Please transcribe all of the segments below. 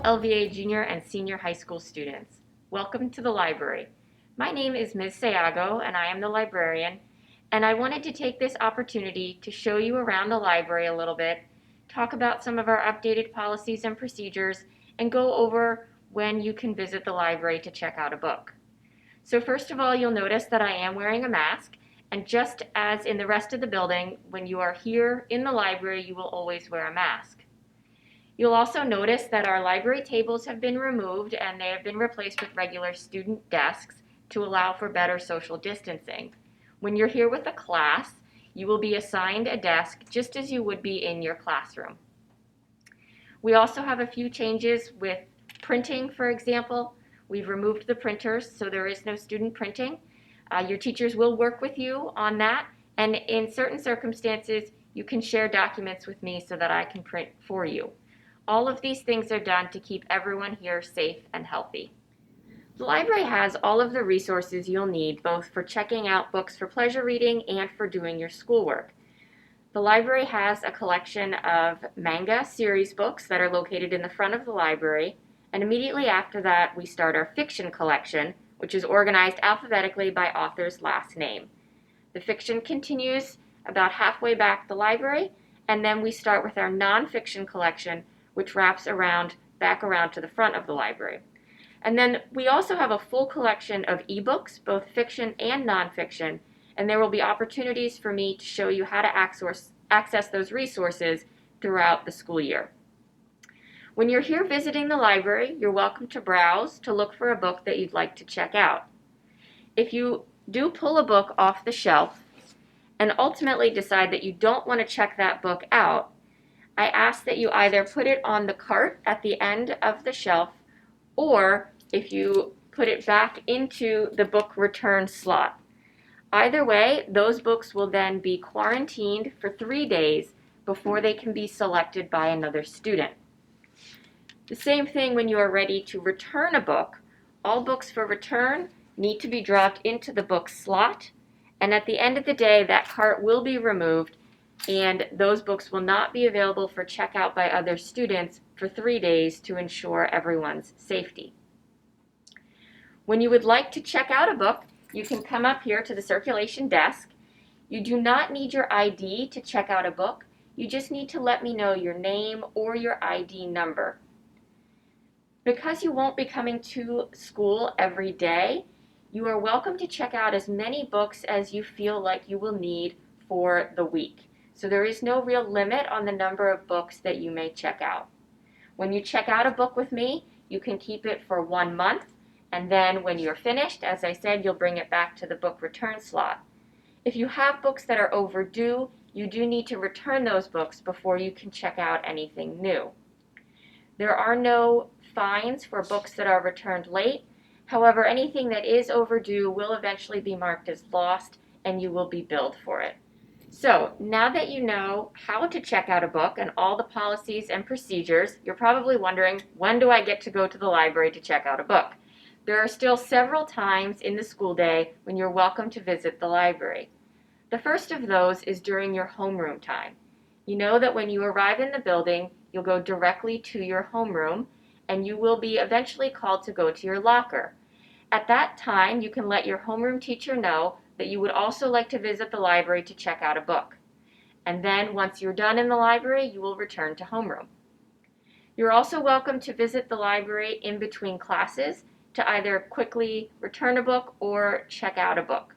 Hello, LVA junior and senior high school students. Welcome to the library. My name is Ms. Sayago and I am the librarian, and I wanted to take this opportunity to show you around the library a little bit, talk about some of our updated policies and procedures, and go over when you can visit the library to check out a book. So first of all, you'll notice that I am wearing a mask, and just as in the rest of the building, when you are here in the library, you will always wear a mask. You'll also notice that our library tables have been removed and they have been replaced with regular student desks to allow for better social distancing. When you're here with a class, you will be assigned a desk just as you would be in your classroom. We also have a few changes with printing, for example. We've removed the printers, so there is no student printing. Your teachers will work with you on that, and in certain circumstances, you can share documents with me so that I can print for you. All of these things are done to keep everyone here safe and healthy. The library has all of the resources you'll need, both for checking out books for pleasure reading and for doing your schoolwork. The library has a collection of manga series books that are located in the front of the library, and immediately after that we start our fiction collection, which is organized alphabetically by author's last name. The fiction continues about halfway back the library, and then we start with our nonfiction collection, which wraps back around to the front of the library. And then we also have a full collection of ebooks, both fiction and nonfiction, and there will be opportunities for me to show you how to access those resources throughout the school year. When you're here visiting the library, you're welcome to browse to look for a book that you'd like to check out. If you do pull a book off the shelf and ultimately decide that you don't want to check that book out, I ask that you either put it on the cart at the end of the shelf, or if you put it back into the book return slot. Either way, those books will then be quarantined for 3 days before they can be selected by another student. The same thing when you are ready to return a book. All books for return need to be dropped into the book slot, and at the end of the day, that cart will be removed and those books will not be available for checkout by other students for 3 days to ensure everyone's safety. When you would like to check out a book, you can come up here to the circulation desk. You do not need your ID to check out a book. You just need to let me know your name or your ID number. Because you won't be coming to school every day, you are welcome to check out as many books as you feel like you will need for the week. So there is no real limit on the number of books that you may check out. When you check out a book with me, you can keep it for 1 month, and then when you're finished, as I said, you'll bring it back to the book return slot. If you have books that are overdue, you do need to return those books before you can check out anything new. There are no fines for books that are returned late. However, anything that is overdue will eventually be marked as lost, and you will be billed for it. So now that you know how to check out a book and all the policies and procedures, you're probably wondering, when do I get to go to the library to check out a book? There are still several times in the school day when you're welcome to visit the library. The first of those is during your homeroom time. You know that when you arrive in the building, you'll go directly to your homeroom, and you will be eventually called to go to your locker. At that time, you can let your homeroom teacher know that you would also like to visit the library to check out a book. And then once you're done in the library, you will return to homeroom. You're also welcome to visit the library in between classes to either quickly return a book or check out a book.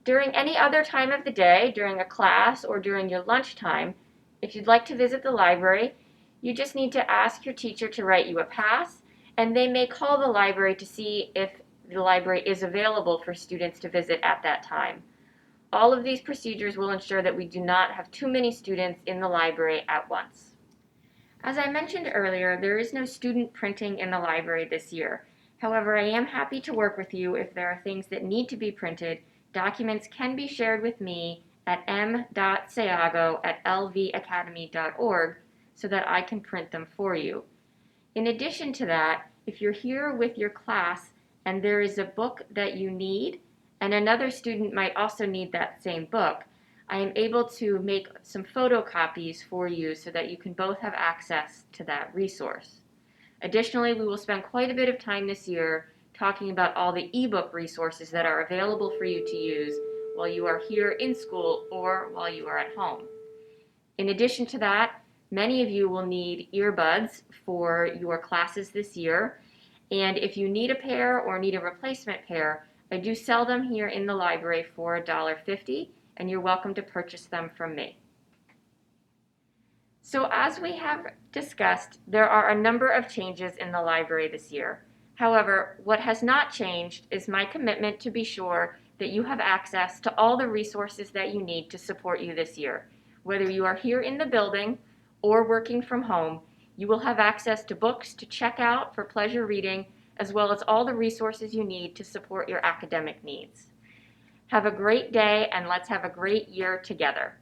During any other time of the day, during a class or during your lunchtime, if you'd like to visit the library, you just need to ask your teacher to write you a pass, and they may call the library to see if the library is available for students to visit at that time. All of these procedures will ensure that we do not have too many students in the library at once. As I mentioned earlier, there is no student printing in the library this year. However, I am happy to work with you if there are things that need to be printed. Documents can be shared with me at m.sayago@lvacademy.org so that I can print them for you. In addition to that, if you're here with your class and there is a book that you need, and another student might also need that same book, I am able to make some photocopies for you so that you can both have access to that resource. Additionally, we will spend quite a bit of time this year talking about all the ebook resources that are available for you to use while you are here in school or while you are at home. In addition to that, many of you will need earbuds for your classes this year, and if you need a pair or need a replacement pair, I do sell them here in the library for $1.50, and you're welcome to purchase them from me. So as we have discussed, there are a number of changes in the library this year. However, what has not changed is my commitment to be sure that you have access to all the resources that you need to support you this year. Whether you are here in the building or working from home, you will have access to books to check out for pleasure reading, as well as all the resources you need to support your academic needs. Have a great day, and let's have a great year together.